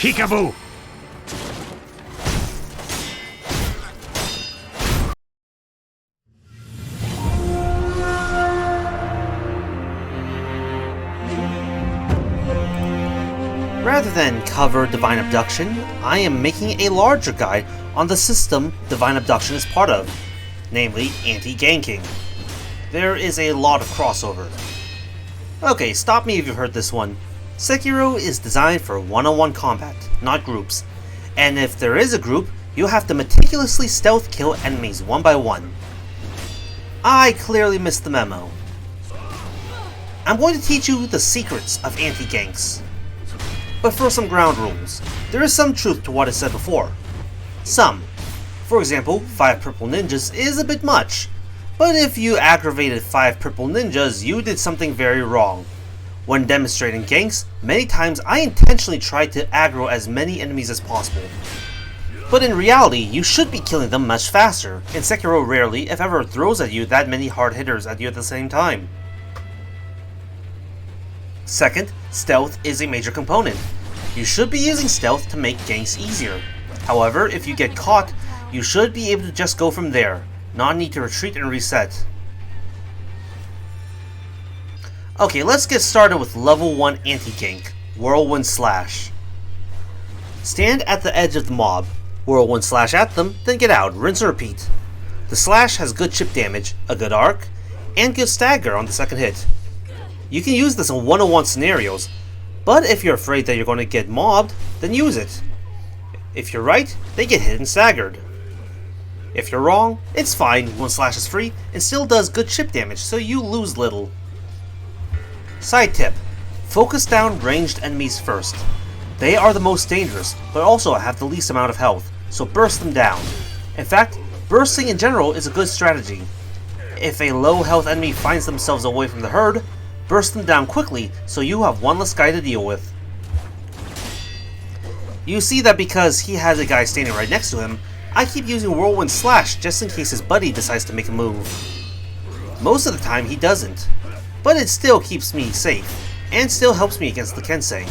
Peekaboo! Rather than cover Divine Abduction, I am making a larger guide on the system Divine Abduction is part of, namely anti-ganking. There is a lot of crossover. Okay, stop me if you've heard this one. Sekiro is designed for one-on-one combat, not groups, and if there is a group, you have to meticulously stealth kill enemies one by one. I clearly missed the memo. I'm going to teach you the secrets of anti-ganks. But for some ground rules, there is some truth to what I said before. Some. For example, 5 purple ninjas is a bit much, but if you aggravated 5 purple ninjas, you did something very wrong. When demonstrating ganks, many times I intentionally tried to aggro as many enemies as possible. But in reality, you should be killing them much faster, and Sekiro rarely, if ever, throws at you that many hard hitters at you at the same time. Second, stealth is a major component. You should be using stealth to make ganks easier. However, if you get caught, you should be able to just go from there, not need to retreat and reset. Okay, let's get started with level 1 anti-gank, Whirlwind Slash. Stand at the edge of the mob, Whirlwind Slash at them, then get out, rinse and repeat. The slash has good chip damage, a good arc, and good stagger on the second hit. You can use this in one-on-one scenarios, but if you're afraid that you're going to get mobbed, then use it. If you're right, they get hit and staggered. If you're wrong, it's fine, one slash is free and still does good chip damage, so you lose little. Side tip, focus down ranged enemies first. They are the most dangerous, but also have the least amount of health, so burst them down. In fact, bursting in general is a good strategy. If a low health enemy finds themselves away from the herd, burst them down quickly so you have one less guy to deal with. You see that because he has a guy standing right next to him, I keep using Whirlwind Slash just in case his buddy decides to make a move. Most of the time he doesn't, but it still keeps me safe, and still helps me against the Kensei.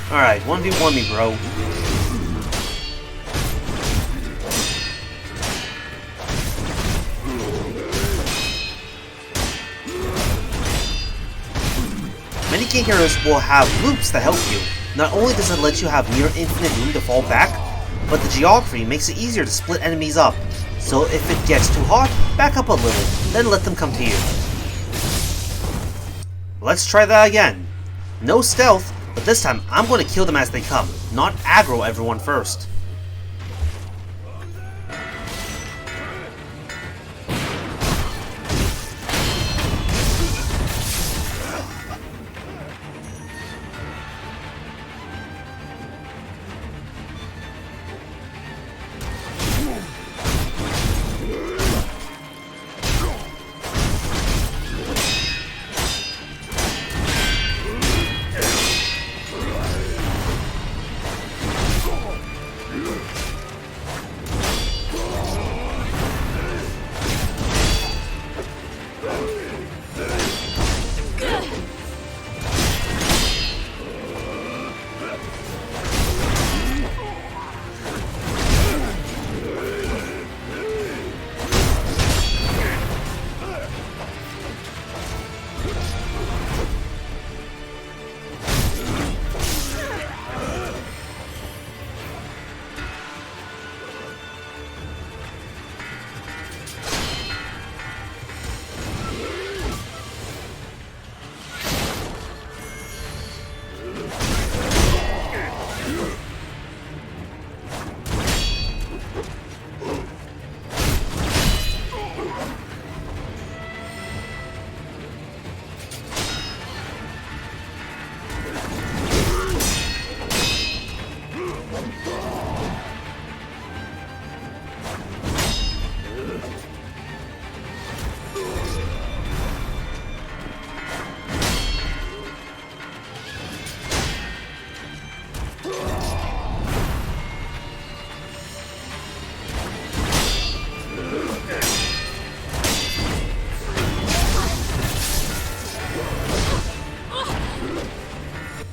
Alright, 1v1 me, bro. Many gank heroes will have loops that help you. Not only does it let you have near infinite room to fall back, but the geography makes it easier to split enemies up. So if it gets too hot, back up a little, then let them come to you. Let's try that again. No stealth, but this time I'm going to kill them as they come, not aggro everyone first.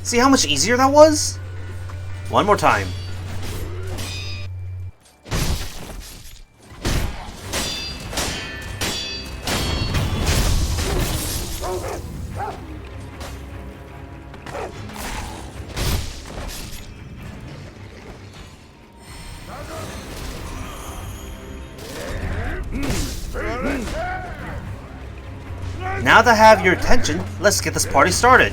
See how much easier that was? One more time. Now that I have your attention, let's get this party started.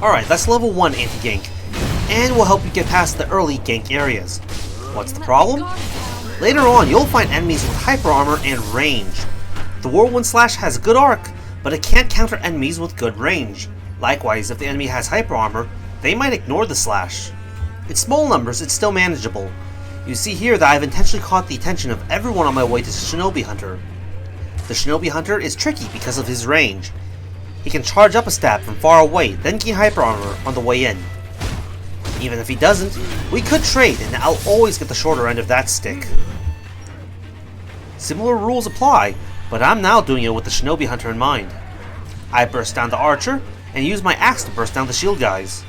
Alright, that's level 1 anti-gank, and will help you get past the early gank areas. What's the problem? Later on, you'll find enemies with hyper armor and range. The Whirlwind Slash has good arc, but it can't counter enemies with good range. Likewise, if the enemy has hyper armor, they might ignore the slash. In small numbers, it's still manageable. You see here that I've intentionally caught the attention of everyone on my way to Shinobi Hunter. The Shinobi Hunter is tricky because of his range. He can charge up a stab from far away, then gain hyper armor on the way in. Even if he doesn't, we could trade and I'll always get the shorter end of that stick. Similar rules apply, but I'm now doing it with the Shinobi Hunter in mind. I burst down the archer, and use my axe to burst down the shield guys.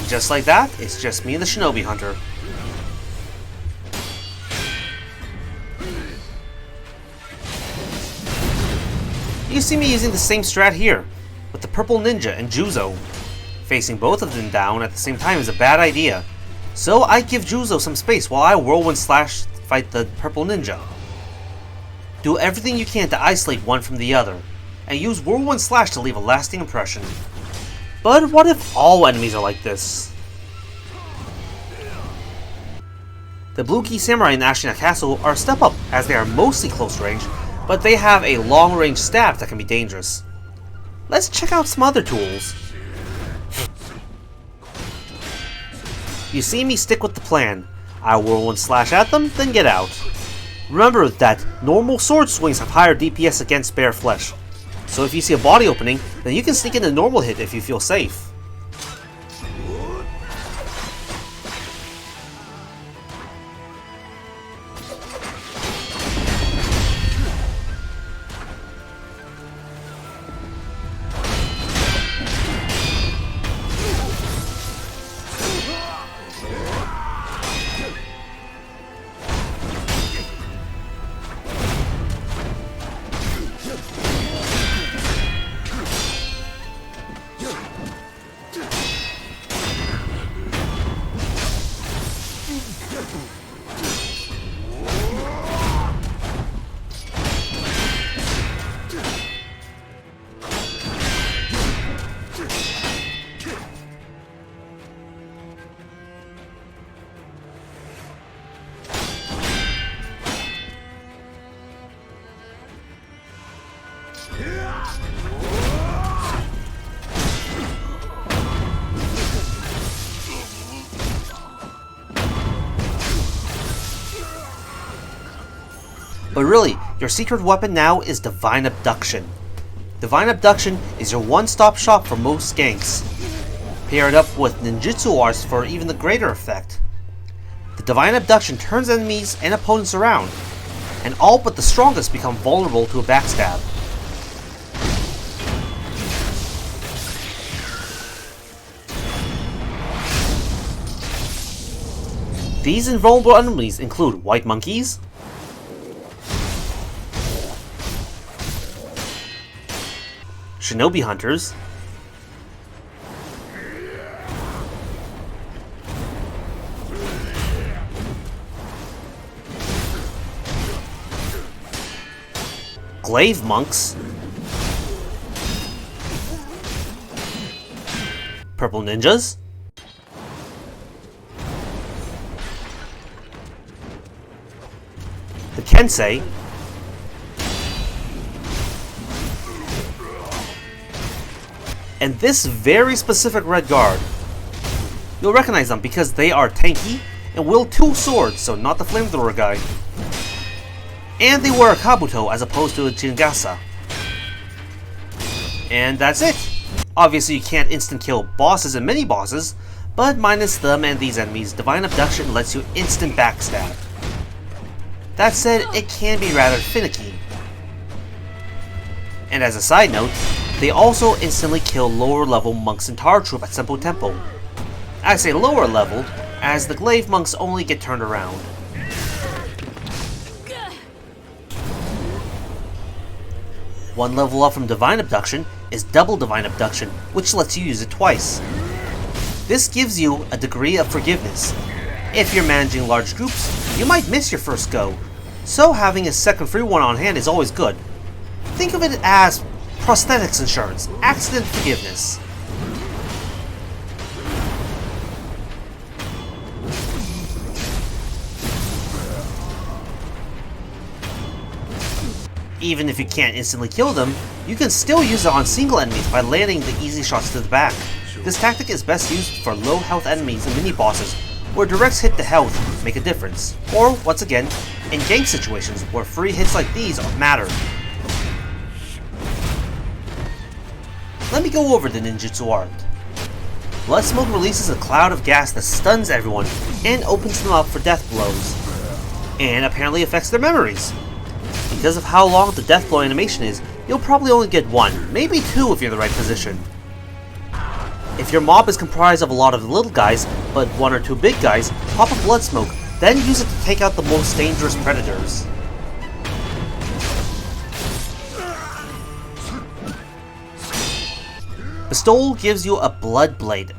Just like that, it's just me and the Shinobi Hunter. You see me using the same strat here, with the Purple Ninja and Juzo. Facing both of them down at the same time is a bad idea, so I give Juzo some space while I Whirlwind Slash fight the Purple Ninja. Do everything you can to isolate one from the other, and use Whirlwind Slash to leave a lasting impression. But what if all enemies are like this? The Blue Key Samurai in Ashina Castle are a step up, as they are mostly close range, but they have a long-range stab that can be dangerous. Let's check out some other tools. You see me stick with the plan. I whirlwind slash at them, then get out. Remember that normal sword swings have higher DPS against bare flesh, so if you see a body opening, then you can sneak in a normal hit if you feel safe. But really, your secret weapon now is Divine Abduction. Divine Abduction is your one-stop shop for most ganks. Pair it up with ninjutsu arts for even the greater effect. The Divine Abduction turns enemies and opponents around, and all but the strongest become vulnerable to a backstab. These invulnerable enemies include white monkeys, shinobi hunters, glaive monks, purple ninjas, the kensei, and this very specific red guard. You'll recognize them because they are tanky and wield two swords, so not the flamethrower guy. And they wear a kabuto as opposed to a jingasa. And that's it. Obviously you can't instant kill bosses and mini bosses, but minus them and these enemies, Divine Abduction lets you instant backstab. That said, it can be rather finicky. And as a side note, they also instantly kill lower level monks and Tar Troop at Sempou Temple. I say lower level, as the glaive monks only get turned around. One level up from Divine Abduction is Double Divine Abduction, which lets you use it twice. This gives you a degree of forgiveness. If you're managing large groups, you might miss your first go, so having a second free one on hand is always good. Think of it as prosthetics insurance, accident forgiveness. Even if you can't instantly kill them, you can still use it on single enemies by landing the easy shots to the back. This tactic is best used for low health enemies and mini bosses, where directs hit to health make a difference, or, once again, in gank situations where free hits like these matter. Let me go over the ninjutsu art. Bloodsmoke releases a cloud of gas that stuns everyone and opens them up for death blows, and apparently affects their memories. Because of how long the death blow animation is, you'll probably only get one, maybe two if you're in the right position. If your mob is comprised of a lot of little guys, but one or two big guys, pop a Bloodsmoke, then use it to take out the most dangerous predators. Bestowal gives you a Blood Blade,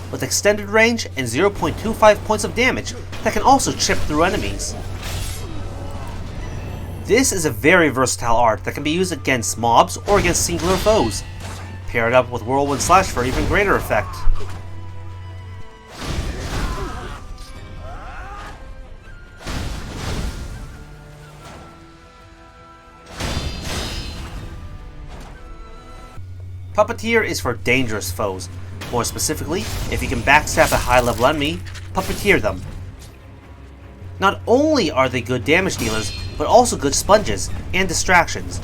with extended range and 0.25 points of damage that can also chip through enemies. This is a very versatile art that can be used against mobs or against singular foes. Pair it up with Whirlwind Slash for even greater effect. Puppeteer is for dangerous foes. More specifically, if you can backstab a high-level enemy, Puppeteer them. Not only are they good damage dealers, but also good sponges and distractions.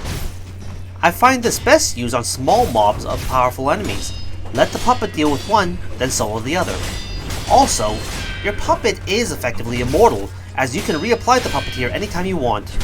I find this best used on small mobs of powerful enemies. Let the puppet deal with one, then solo the other. Also, your puppet is effectively immortal, as you can reapply the Puppeteer anytime you want.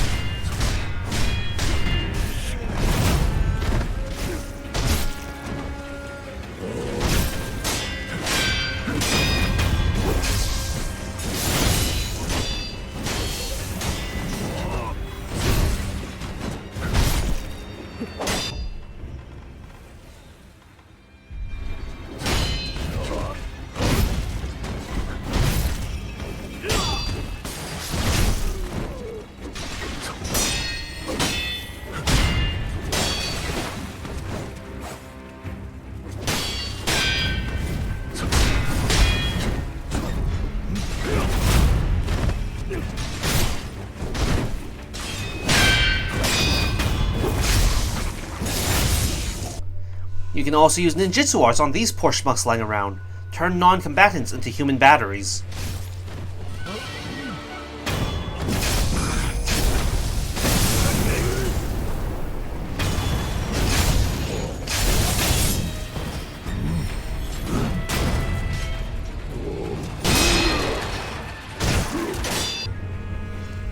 You can also use ninjutsu arts on these poor schmucks lying around. Turn non-combatants into human batteries.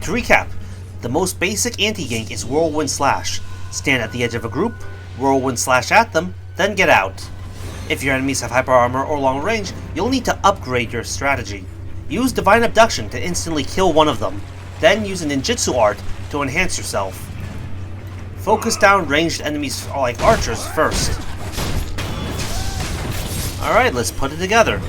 To recap, the most basic anti-gank is Whirlwind Slash. Stand at the edge of a group, Whirlwind Slash at them, then get out. If your enemies have hyper armor or long range, you'll need to upgrade your strategy. Use Divine Abduction to instantly kill one of them, then use a ninjutsu art to enhance yourself. Focus down ranged enemies like archers first. Alright, let's put it together.